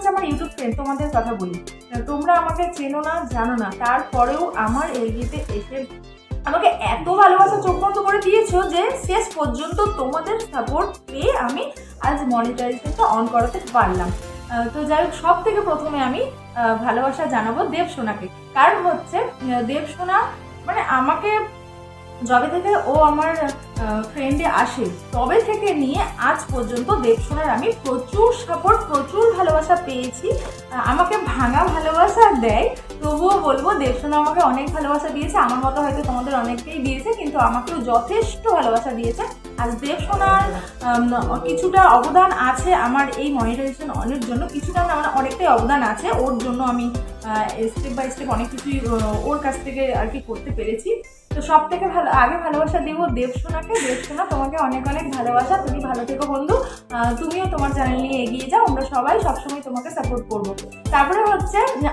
হচ্ছে আমার YouTube friend, তোমাদের কথা বলি, তোমরা আমাকে চেনো না জানো না, তারপরেও আমার এলগিতে এসে আমাকে এত ভালোবাসা চোখ বন্ধ করে দিয়েছো যে শেষ পর্যন্ত তোমাদের সাপোর্ট পেয়ে আমি আজ মনিটাইজেশনটা অন করাতে পারলাম। তো যাই হোক, সব থেকে প্রথমে আমি ভালোবাসা জানাবো দেবসোনাকে। কারণ হচ্ছে দেবসোনা মানে আমাকে যবে থেকে ও আমার ফ্রেন্ডে আসে তবে থেকে নিয়ে আজ পর্যন্ত দেবসোনার আমি প্রচুর সাপোর্ট, প্রচুর ভালোবাসা পেয়েছি। আমাকে ভাঙা ভালোবাসা দেয়, তবুও বলবো দেবসোনা আমাকে অনেক ভালোবাসা দিয়েছে। আমার মতো হয়তো তোমাদের অনেককেই দিয়েছে, কিন্তু আমাকেও যথেষ্ট ভালোবাসা দিয়েছে। আর দেবসোনার কিছুটা অবদান আছে আমার এই মনিটাইজেশন অনের জন্য, কিছুটা না মানে অনেকটাই অবদান আছে। ওর জন্য আমি স্টেপ বাই স্টেপ অনেক কিছুই ওর কাছ থেকে আর কি করতে পেরেছি। তো সব থেকে আগে ভালোবাসা দিব দেবসোনাকে। দেবসোনা, তোমাকে অনেক অনেক ভালোবাসা, তুমি ভালো থেকো বন্ধু। তুমিও তোমার চ্যানেল নিয়ে এগিয়ে যাও, আমরা সবাই সবসময় তোমাকে সাপোর্ট করবো। তারপরে হচ্ছে